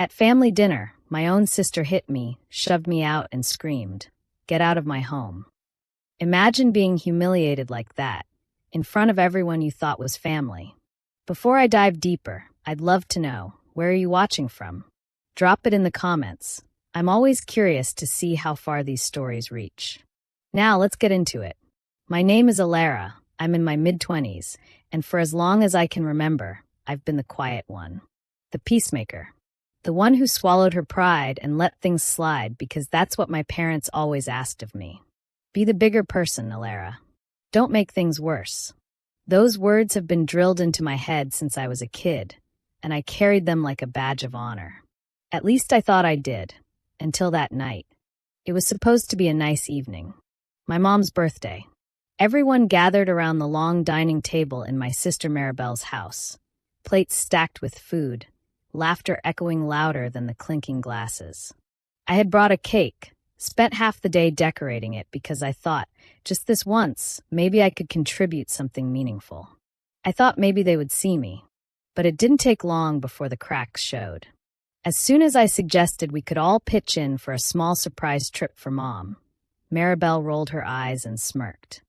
At family dinner, my own sister hit me, shoved me out, and screamed, "Get out of my home." Imagine being humiliated like that, in front of everyone you thought was family. Before I dive deeper, I'd love to know, where are you watching from? Drop it in the comments. I'm always curious to see how far these stories reach. Now let's get into it. My name is Alara. I'm in my mid-20s, and for as long as I can remember, I've been the quiet one. The peacemaker. The one who swallowed her pride and let things slide because that's what my parents always asked of me. Be the bigger person, Alara. Don't make things worse. Those words have been drilled into my head since I was a kid, and I carried them like a badge of honor. At least I thought I did, until that night. It was supposed to be a nice evening. My mom's birthday. Everyone gathered around the long dining table in my sister Maribel's house, plates stacked with food, laughter echoing louder than the clinking glasses. I had brought a cake, spent half the day decorating it because I thought, just this once, maybe I could contribute something meaningful. I thought maybe they would see me, but it didn't take long before the cracks showed. As soon as I suggested we could all pitch in for a small surprise trip for Mom, Maribel rolled her eyes and smirked.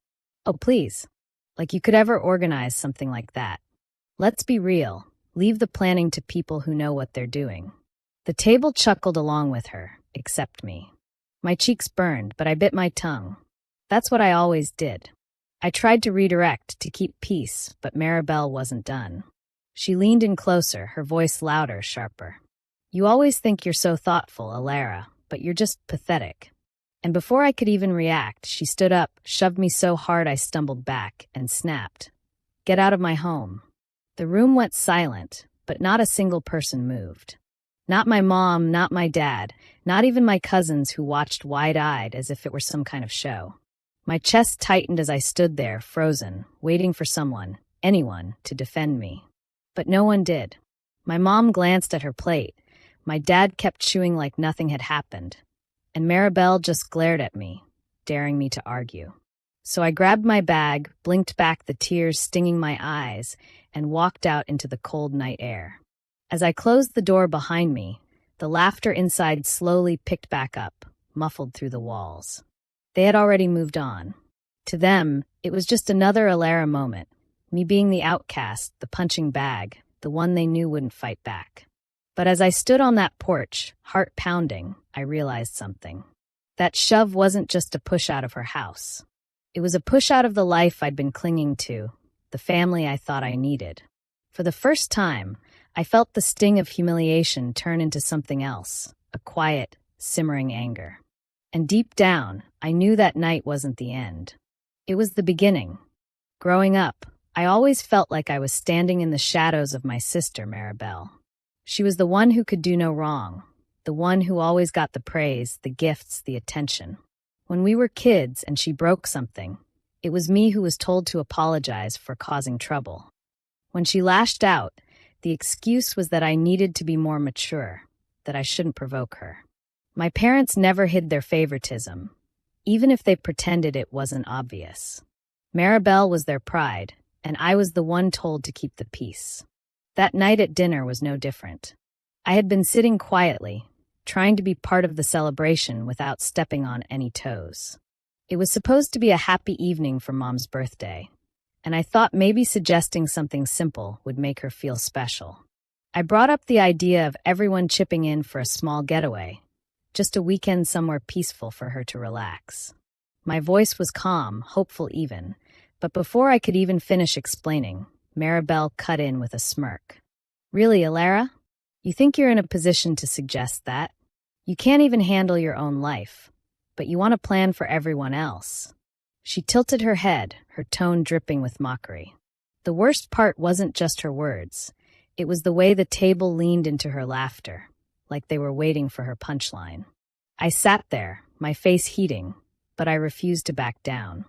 Oh, please. Like you could ever organize something like that. Let's be real. Leave the planning to people who know what they're doing. The table chuckled along with her, except me. My cheeks burned, but I bit my tongue. That's what I always did. I tried to redirect, to keep peace, but Maribel wasn't done. She leaned in closer, her voice louder, sharper. You always think you're so thoughtful, Alara, but you're just pathetic. And before I could even react, she stood up, shoved me so hard I stumbled back, and snapped. Get out of my home. The room went silent, but not a single person moved. Not my mom, not my dad, not even my cousins who watched wide-eyed as if it were some kind of show. My chest tightened as I stood there, frozen, waiting for someone, anyone, to defend me. But no one did. My mom glanced at her plate. My dad kept chewing like nothing had happened. And Maribel just glared at me, daring me to argue. So I grabbed my bag, blinked back the tears stinging my eyes, and walked out into the cold night air. As I closed the door behind me, the laughter inside slowly picked back up, muffled through the walls. They had already moved on. To them, it was just another Alara moment, me being the outcast, the punching bag, the one they knew wouldn't fight back. But as I stood on that porch, heart pounding, I realized something. That shove wasn't just a push out of her house. It was a push out of the life I'd been clinging to, the family I thought I needed. For the first time, I felt the sting of humiliation turn into something else, a quiet, simmering anger. And deep down, I knew that night wasn't the end. It was the beginning. Growing up, I always felt like I was standing in the shadows of my sister, Maribel. She was the one who could do no wrong, the one who always got the praise, the gifts, the attention. When we were kids and she broke something, it was me who was told to apologize for causing trouble. When she lashed out, the excuse was that I needed to be more mature, that I shouldn't provoke her. My parents never hid their favoritism, even if they pretended it wasn't obvious. Maribel was their pride, and I was the one told to keep the peace. That night at dinner was no different. I had been sitting quietly, trying to be part of the celebration without stepping on any toes. It was supposed to be a happy evening for Mom's birthday, and I thought maybe suggesting something simple would make her feel special. I brought up the idea of everyone chipping in for a small getaway, just a weekend somewhere peaceful for her to relax. My voice was calm, hopeful even, but before I could even finish explaining, Maribel cut in with a smirk. Really, Alara? You think you're in a position to suggest that? You can't even handle your own life, but you want to plan for everyone else. She tilted her head, her tone dripping with mockery. The worst part wasn't just her words. It was the way the table leaned into her laughter, like they were waiting for her punchline. I sat there, my face heating, but I refused to back down.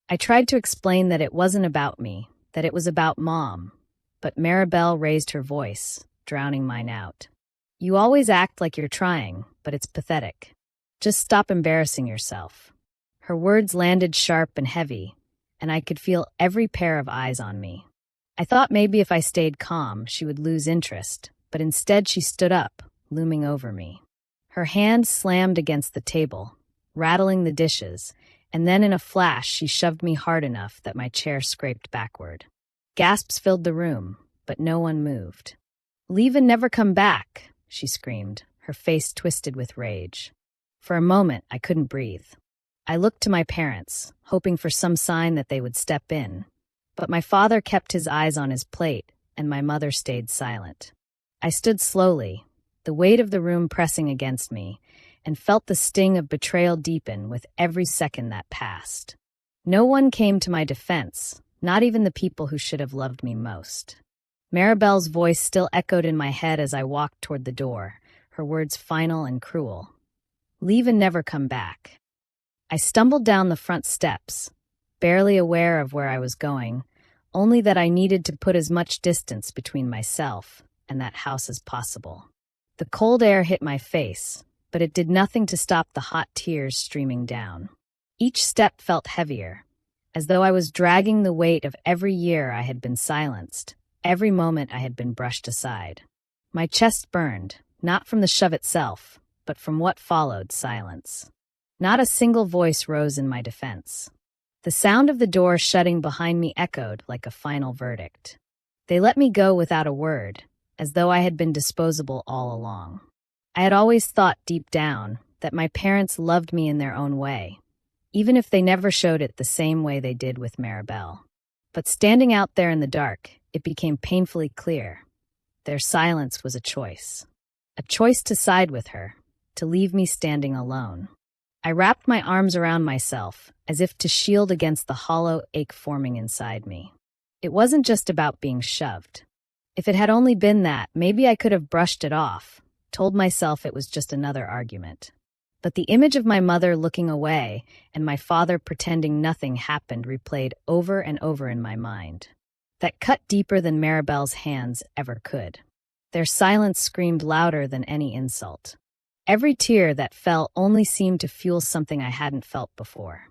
I tried to explain that it wasn't about me, that it was about Mom, but Maribel raised her voice, drowning mine out. You always act like you're trying, but it's pathetic. Just stop embarrassing yourself. Her words landed sharp and heavy, and I could feel every pair of eyes on me. I thought maybe if I stayed calm, she would lose interest, but instead she stood up, looming over me. Her hand slammed against the table, rattling the dishes, and then in a flash she shoved me hard enough that my chair scraped backward. Gasps filled the room, but no one moved. "Leave and never come back," she screamed, her face twisted with rage. For a moment, I couldn't breathe. I looked to my parents, hoping for some sign that they would step in. But my father kept his eyes on his plate, and my mother stayed silent. I stood slowly, the weight of the room pressing against me, and felt the sting of betrayal deepen with every second that passed. No one came to my defense, not even the people who should have loved me most. Maribel's voice still echoed in my head as I walked toward the door, her words final and cruel. "Leave and never come back." I stumbled down the front steps, barely aware of where I was going, only that I needed to put as much distance between myself and that house as possible. The cold air hit my face, but it did nothing to stop the hot tears streaming down. Each step felt heavier, as though I was dragging the weight of every year I had been silenced, every moment I had been brushed aside. My chest burned, not from the shove itself, but from what followed silence. Not a single voice rose in my defense. The sound of the door shutting behind me echoed like a final verdict. They let me go without a word, as though I had been disposable all along. I had always thought deep down that my parents loved me in their own way, even if they never showed it the same way they did with Maribel. But standing out there in the dark, it became painfully clear. Their silence was a choice to side with her, to leave me standing alone. I wrapped my arms around myself, as if to shield against the hollow ache forming inside me. It wasn't just about being shoved. If it had only been that, maybe I could have brushed it off, told myself it was just another argument. But the image of my mother looking away and my father pretending nothing happened replayed over and over in my mind. That cut deeper than Maribel's hands ever could. Their silence screamed louder than any insult. Every tear that fell only seemed to fuel something I hadn't felt before.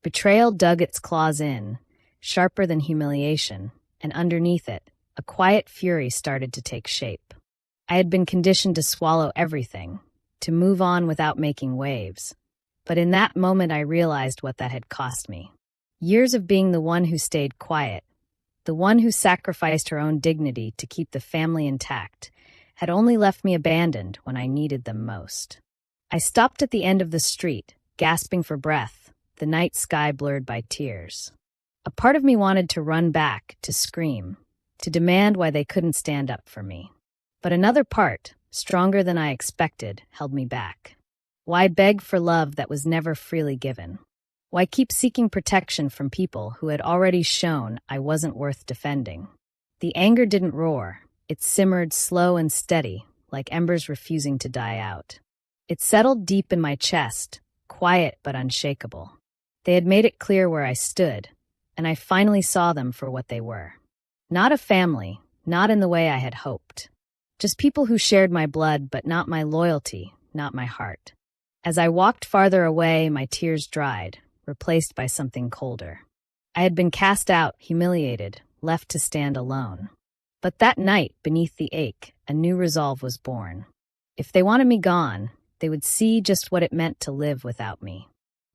Betrayal dug its claws in, sharper than humiliation, and underneath it, a quiet fury started to take shape. I had been conditioned to swallow everything, to move on without making waves. But in that moment I realized what that had cost me. Years of being the one who stayed quiet, the one who sacrificed her own dignity to keep the family intact, had only left me abandoned when I needed them most. I stopped at the end of the street, gasping for breath, the night sky blurred by tears. A part of me wanted to run back, to scream, to demand why they couldn't stand up for me. But another part, stronger than I expected, held me back. Why beg for love that was never freely given? Why keep seeking protection from people who had already shown I wasn't worth defending? The anger didn't roar. It simmered slow and steady, like embers refusing to die out. It settled deep in my chest, quiet but unshakable. They had made it clear where I stood, and I finally saw them for what they were. Not a family, not in the way I had hoped. Just people who shared my blood, but not my loyalty, not my heart. As I walked farther away, my tears dried, replaced by something colder. I had been cast out, humiliated, left to stand alone. But that night, beneath the ache, a new resolve was born. If they wanted me gone, they would see just what it meant to live without me.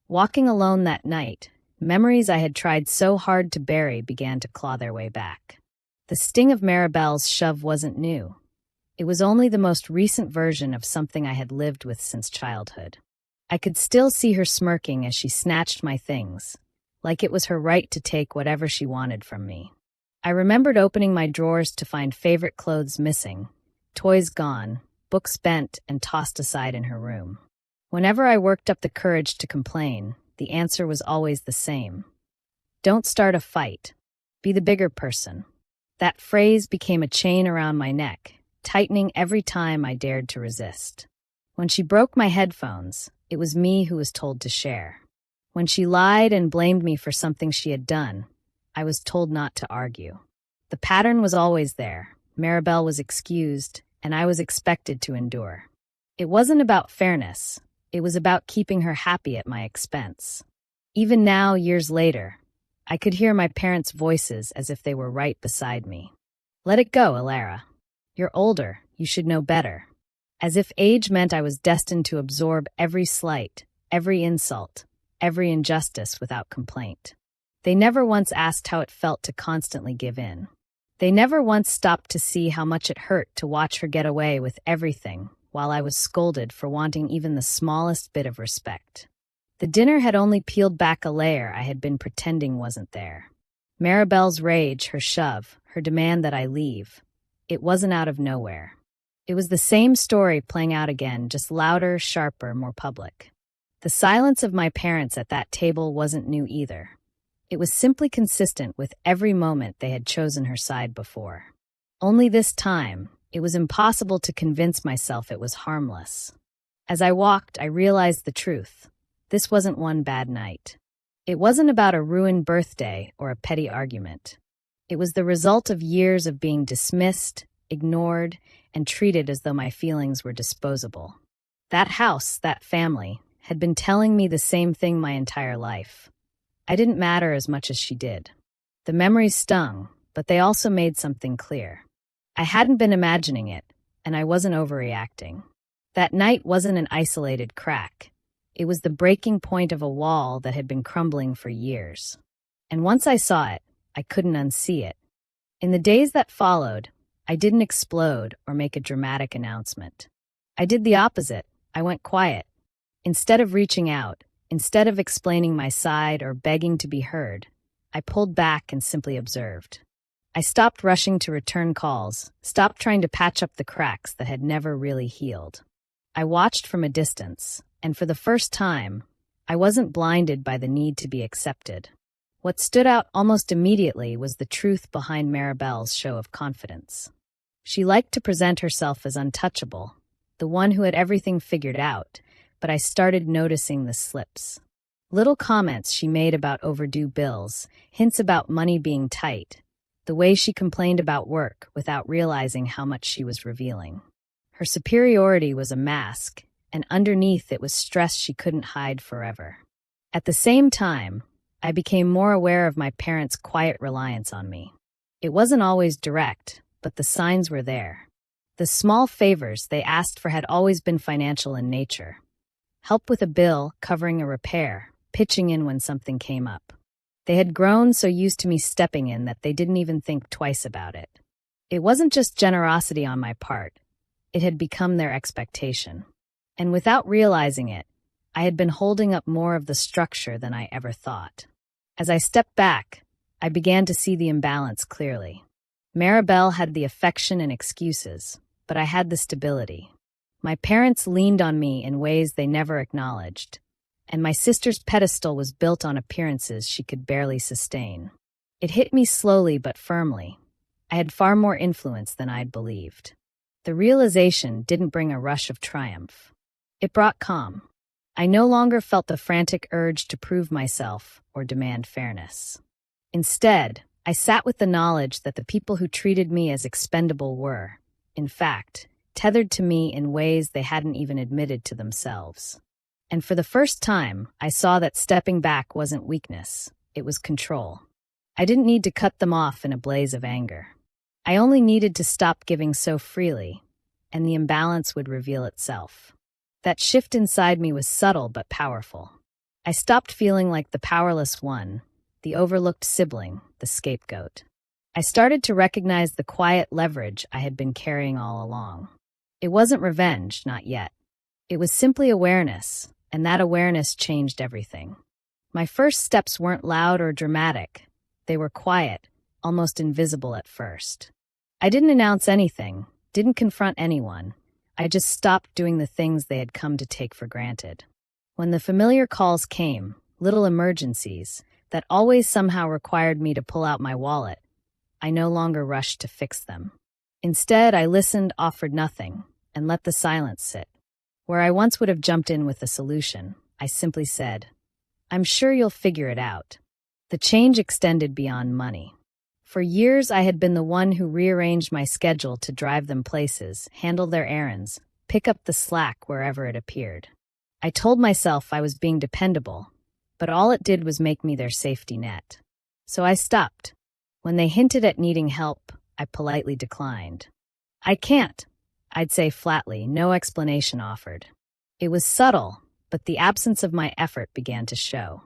Walking alone that night, memories I had tried so hard to bury began to claw their way back. The sting of Maribel's shove wasn't new. It was only the most recent version of something I had lived with since childhood. I could still see her smirking as she snatched my things, like it was her right to take whatever she wanted from me. I remembered opening my drawers to find favorite clothes missing, toys gone, books bent and tossed aside in her room. Whenever I worked up the courage to complain, the answer was always the same. Don't start a fight. Be the bigger person. That phrase became a chain around my neck, tightening every time I dared to resist. When she broke my headphones, it was me who was told to share. When she lied and blamed me for something she had done, I was told not to argue. The pattern was always there. Maribel was excused, and I was expected to endure. It wasn't about fairness. It was about keeping her happy at my expense. Even now, years later, I could hear my parents' voices as if they were right beside me. Let it go, Alara. You're older. You should know better. as if age meant I was destined to absorb every slight, every insult, every injustice without complaint. They never once asked how it felt to constantly give in. They never once stopped to see how much it hurt to watch her get away with everything while I was scolded for wanting even the smallest bit of respect. The dinner had only peeled back a layer I had been pretending wasn't there. Maribel's rage, her shove, her demand that I leave. It wasn't out of nowhere. It was the same story playing out again, just louder, sharper, more public. The silence of my parents at that table wasn't new either. It was simply consistent with every moment they had chosen her side before. Only this time, it was impossible to convince myself it was harmless. As I walked, I realized the truth. This wasn't one bad night. It wasn't about a ruined birthday or a petty argument. It was the result of years of being dismissed, ignored, and treated as though my feelings were disposable. That house, that family, had been telling me the same thing my entire life. I didn't matter as much as she did. The memories stung, but they also made something clear. I hadn't been imagining it, and I wasn't overreacting. That night wasn't an isolated crack. It was the breaking point of a wall that had been crumbling for years. And once I saw it, I couldn't unsee it. In the days that followed, I didn't explode or make a dramatic announcement. I did the opposite. I went quiet. Instead of reaching out, instead of explaining my side or begging to be heard, I pulled back and simply observed. I stopped rushing to return calls, stopped trying to patch up the cracks that had never really healed. I watched from a distance, and for the first time, I wasn't blinded by the need to be accepted. What stood out almost immediately was the truth behind Maribel's show of confidence. She liked to present herself as untouchable, the one who had everything figured out, but I started noticing the slips. Little comments she made about overdue bills, hints about money being tight, the way she complained about work without realizing how much she was revealing. Her superiority was a mask, and underneath it was stress she couldn't hide forever. At the same time, I became more aware of my parents' quiet reliance on me. It wasn't always direct, but the signs were there. The small favors they asked for had always been financial in nature. Help with a bill, covering a repair, pitching in when something came up. They had grown so used to me stepping in that they didn't even think twice about it. It wasn't just generosity on my part. It had become their expectation. And without realizing it, I had been holding up more of the structure than I ever thought. As I stepped back, I began to see the imbalance clearly. Maribel had the affection and excuses, but I had the stability. My parents leaned on me in ways they never acknowledged, and my sister's pedestal was built on appearances she could barely sustain. It hit me slowly but firmly. I had far more influence than I'd believed. The realization didn't bring a rush of triumph. It brought calm. I no longer felt the frantic urge to prove myself or demand fairness. Instead, I sat with the knowledge that the people who treated me as expendable were, in fact, tethered to me in ways they hadn't even admitted to themselves. And for the first time, I saw that stepping back wasn't weakness, it was control. I didn't need to cut them off in a blaze of anger. I only needed to stop giving so freely, and the imbalance would reveal itself. That shift inside me was subtle but powerful. I stopped feeling like the powerless one, the overlooked sibling, the scapegoat. I started to recognize the quiet leverage I had been carrying all along. It wasn't revenge, not yet. It was simply awareness, and that awareness changed everything. My first steps weren't loud or dramatic. They were quiet, almost invisible at first. I didn't announce anything, didn't confront anyone. I just stopped doing the things they had come to take for granted. When the familiar calls came, little emergencies, that always somehow required me to pull out my wallet, I no longer rushed to fix them. Instead, I listened, offered nothing, and let the silence sit. Where I once would have jumped in with a solution, I simply said, "I'm sure you'll figure it out." The change extended beyond money. For years, I had been the one who rearranged my schedule to drive them places, handle their errands, pick up the slack wherever it appeared. I told myself I was being dependable, but all it did was make me their safety net. So I stopped. When they hinted at needing help, I politely declined. "I can't. I'd say flatly, no explanation offered. It was subtle, but the absence of my effort began to show.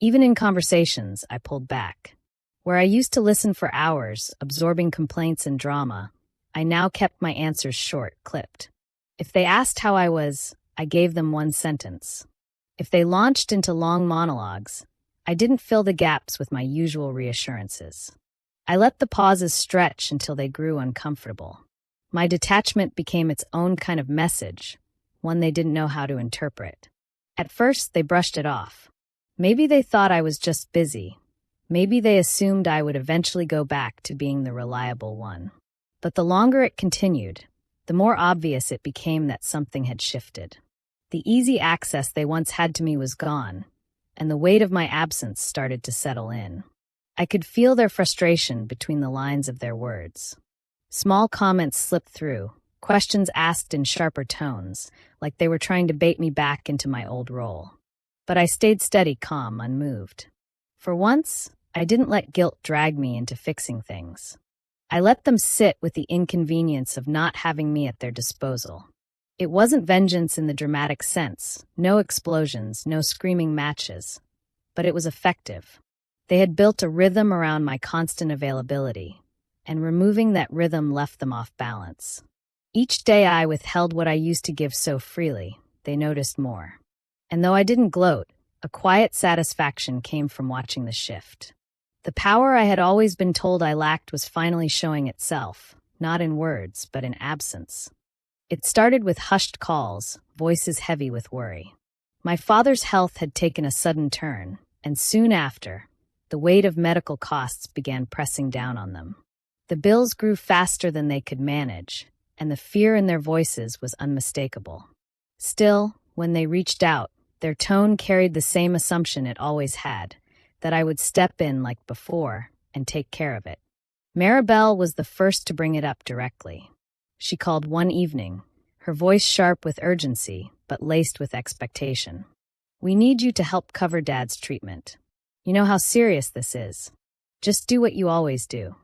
Even in conversations, I pulled back. Where I used to listen for hours, absorbing complaints and drama, I now kept my answers short, clipped. If they asked how I was, I gave them one sentence. If they launched into long monologues, I didn't fill the gaps with my usual reassurances. I let the pauses stretch until they grew uncomfortable. My detachment became its own kind of message, one they didn't know how to interpret. At first, they brushed it off. Maybe they thought I was just busy. Maybe they assumed I would eventually go back to being the reliable one. But the longer it continued, the more obvious it became that something had shifted. The easy access they once had to me was gone, and the weight of my absence started to settle in. I could feel their frustration between the lines of their words. Small comments slipped through, questions asked in sharper tones, like they were trying to bait me back into my old role. But I stayed steady, calm, unmoved. For once, I didn't let guilt drag me into fixing things. I let them sit with the inconvenience of not having me at their disposal. It wasn't vengeance in the dramatic sense, no explosions, no screaming matches, but it was effective. They had built a rhythm around my constant availability, and removing that rhythm left them off balance. Each day I withheld what I used to give so freely, they noticed more. And though I didn't gloat, a quiet satisfaction came from watching the shift. The power I had always been told I lacked was finally showing itself, not in words, but in absence. It started with hushed calls, voices heavy with worry. My father's health had taken a sudden turn, and soon after, the weight of medical costs began pressing down on them. The bills grew faster than they could manage, and the fear in their voices was unmistakable. Still, when they reached out, their tone carried the same assumption it always had, that I would step in like before and take care of it. Maribel was the first to bring it up directly. She called one evening, her voice sharp with urgency, but laced with expectation. "We need you to help cover Dad's treatment. You know how serious this is. Just do what you always do."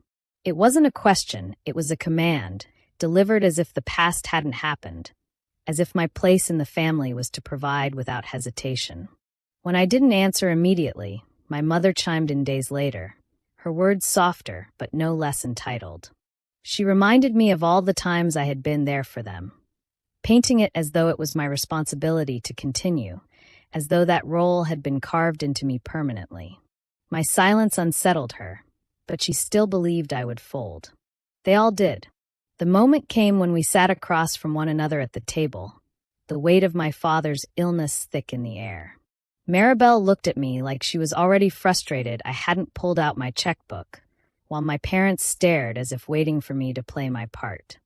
It wasn't a question, it was a command, delivered as if the past hadn't happened, as if my place in the family was to provide without hesitation. When I didn't answer immediately, my mother chimed in days later, her words softer but no less entitled. She reminded me of all the times I had been there for them, painting it as though it was my responsibility to continue, as though that role had been carved into me permanently. My silence unsettled her, but she still believed I would fold. They all did. The moment came when we sat across from one another at the table, the weight of my father's illness thick in the air. Maribel looked at me like she was already frustrated I hadn't pulled out my checkbook, while my parents stared as if waiting for me to play my part.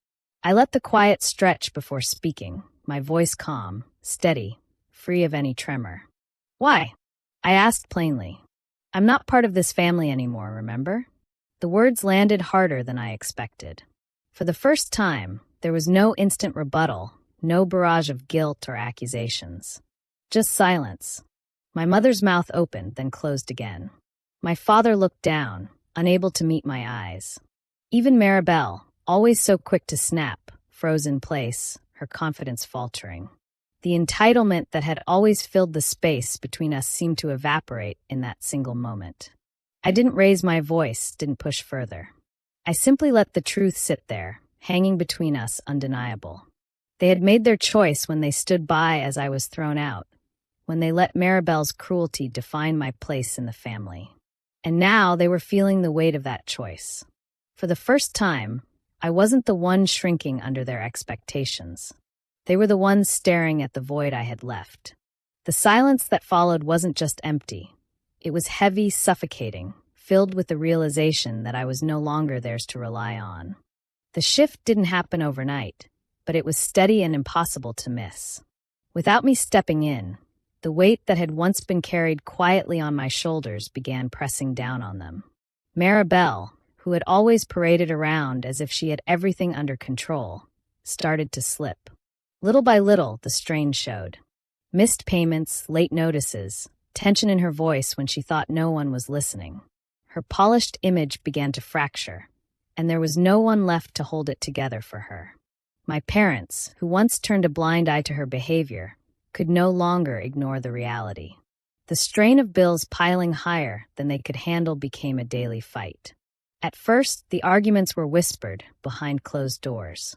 I let the quiet stretch before speaking, my voice calm, steady, free of any tremor. "Why?" I asked plainly. "I'm not part of this family anymore, remember?" The words landed harder than I expected. For the first time, there was no instant rebuttal, no barrage of guilt or accusations. Just silence. My mother's mouth opened, then closed again. My father looked down, unable to meet my eyes. Even Maribel, always so quick to snap, froze in place, her confidence faltering. The entitlement that had always filled the space between us seemed to evaporate in that single moment. I didn't raise my voice, didn't push further. I simply let the truth sit there, hanging between us, undeniable. They had made their choice when they stood by as I was thrown out, when they let Maribel's cruelty define my place in the family. And now they were feeling the weight of that choice. For the first time, I wasn't the one shrinking under their expectations. They were the ones staring at the void I had left. The silence that followed wasn't just empty. It was heavy, suffocating, filled with the realization that I was no longer theirs to rely on. The shift didn't happen overnight, but it was steady and impossible to miss. Without me stepping in, the weight that had once been carried quietly on my shoulders began pressing down on them. Maribel, who had always paraded around as if she had everything under control, started to slip. Little by little, the strain showed. Missed payments, late notices, tension in her voice when she thought no one was listening. Her polished image began to fracture, and there was no one left to hold it together for her. My parents, who once turned a blind eye to her behavior, could no longer ignore the reality. The strain of bills piling higher than they could handle became a daily fight. At first, the arguments were whispered behind closed doors.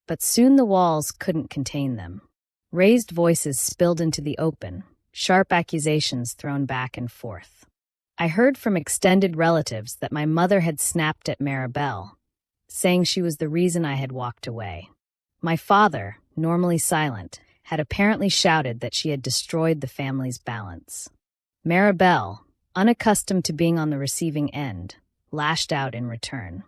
But soon the walls couldn't contain them. Raised voices spilled into the open, sharp accusations thrown back and forth. I heard from extended relatives that my mother had snapped at Maribel, saying she was the reason I had walked away. My father, normally silent, had apparently shouted that she had destroyed the family's balance. Maribel, unaccustomed to being on the receiving end, lashed out in return.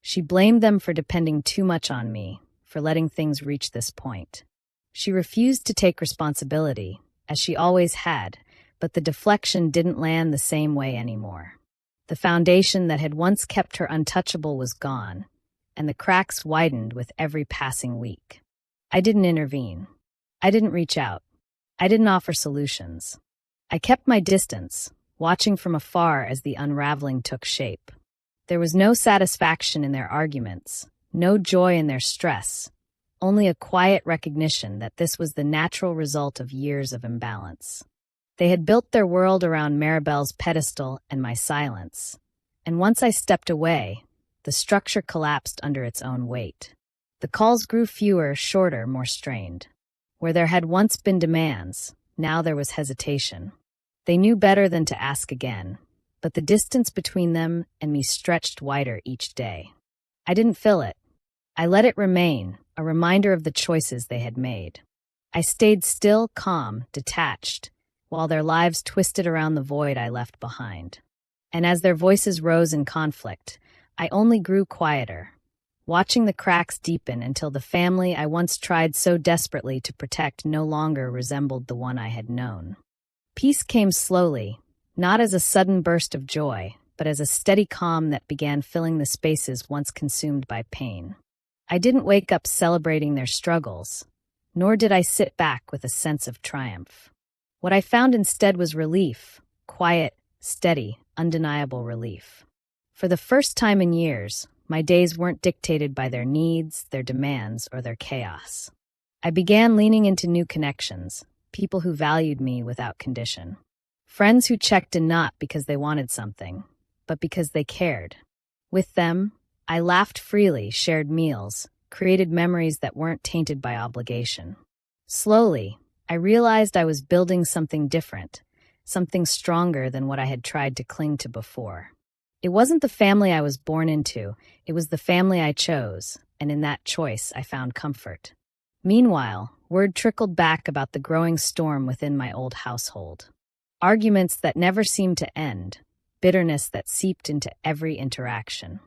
She blamed them for depending too much on me, for letting things reach this point. She refused to take responsibility, as she always had, but the deflection didn't land the same way anymore. The foundation that had once kept her untouchable was gone, and the cracks widened with every passing week. I didn't intervene. I didn't reach out. I didn't offer solutions. I kept my distance, watching from afar as the unraveling took shape. There was no satisfaction in their arguments, no joy in their stress, only a quiet recognition that this was the natural result of years of imbalance. They had built their world around Maribel's pedestal and my silence, and once I stepped away, the structure collapsed under its own weight. The calls grew fewer, shorter, more strained. Where there had once been demands, now there was hesitation. They knew better than to ask again, but the distance between them and me stretched wider each day. I didn't fill it. I let it remain, a reminder of the choices they had made. I stayed still, calm, detached, while their lives twisted around the void I left behind. And as their voices rose in conflict, I only grew quieter, watching the cracks deepen until the family I once tried so desperately to protect no longer resembled the one I had known. Peace came slowly, not as a sudden burst of joy, but as a steady calm that began filling the spaces once consumed by pain. I didn't wake up celebrating their struggles, nor did I sit back with a sense of triumph. What I found instead was relief, quiet, steady, undeniable relief. For the first time in years, my days weren't dictated by their needs, their demands, or their chaos. I began leaning into new connections, people who valued me without condition. Friends who checked in not because they wanted something, but because they cared. With them, I laughed freely, shared meals, created memories that weren't tainted by obligation. Slowly, I realized I was building something different, something stronger than what I had tried to cling to before. It wasn't the family I was born into, it was the family I chose, and in that choice I found comfort. Meanwhile, word trickled back about the growing storm within my old household. Arguments that never seemed to end, bitterness that seeped into every interaction.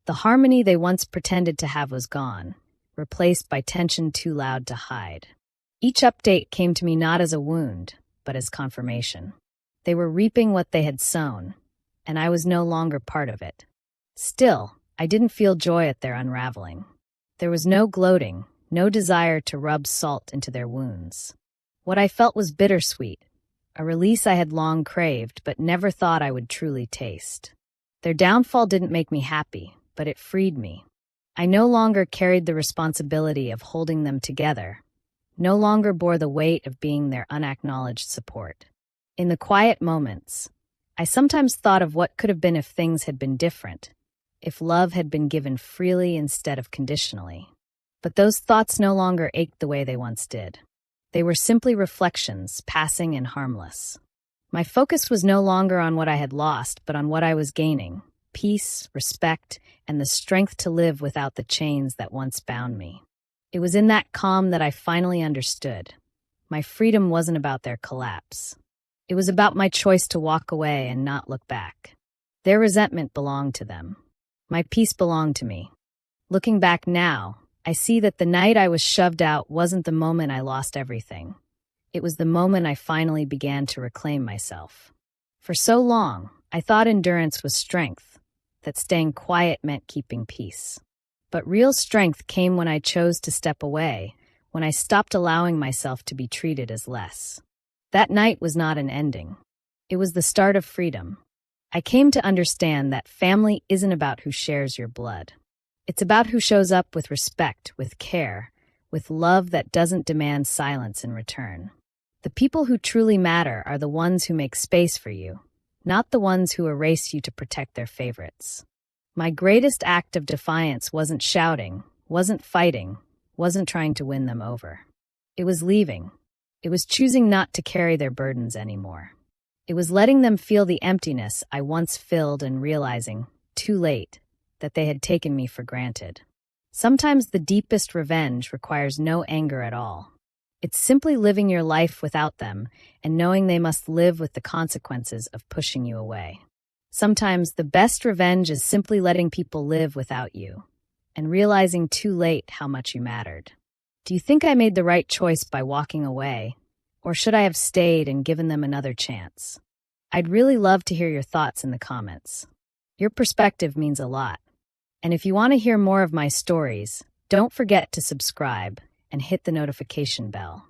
The harmony they once pretended to have was gone, replaced by tension too loud to hide. Each update came to me not as a wound, but as confirmation. They were reaping what they had sown, and I was no longer part of it. Still, I didn't feel joy at their unraveling. There was no gloating, no desire to rub salt into their wounds. What I felt was bittersweet, a release I had long craved but never thought I would truly taste. Their downfall didn't make me happy, but it freed me. I no longer carried the responsibility of holding them together, no longer bore the weight of being their unacknowledged support. In the quiet moments, I sometimes thought of what could have been if things had been different, if love had been given freely instead of conditionally. But those thoughts no longer ached the way they once did. They were simply reflections, passing and harmless. My focus was no longer on what I had lost, but on what I was gaining: peace, respect, and the strength to live without the chains that once bound me. It was in that calm that I finally understood. My freedom wasn't about their collapse. It was about my choice to walk away and not look back. Their resentment belonged to them. My peace belonged to me. Looking back now, I see that the night I was shoved out wasn't the moment I lost everything. It was the moment I finally began to reclaim myself. For so long, I thought endurance was strength, that staying quiet meant keeping peace. But real strength came when I chose to step away, when I stopped allowing myself to be treated as less. That night was not an ending. It was the start of freedom. I came to understand that family isn't about who shares your blood. It's about who shows up with respect, with care, with love that doesn't demand silence in return. The people who truly matter are the ones who make space for you, not the ones who erase you to protect their favorites. My greatest act of defiance wasn't shouting, wasn't fighting, wasn't trying to win them over. It was leaving. It was choosing not to carry their burdens anymore. It was letting them feel the emptiness I once filled and realizing, too late, that they had taken me for granted. Sometimes the deepest revenge requires no anger at all. It's simply living your life without them and knowing they must live with the consequences of pushing you away. Sometimes the best revenge is simply letting people live without you and realizing too late how much you mattered. Do you think I made the right choice by walking away, or should I have stayed and given them another chance? I'd really love to hear your thoughts in the comments. Your perspective means a lot. And if you want to hear more of my stories, don't forget to subscribe and hit the notification bell.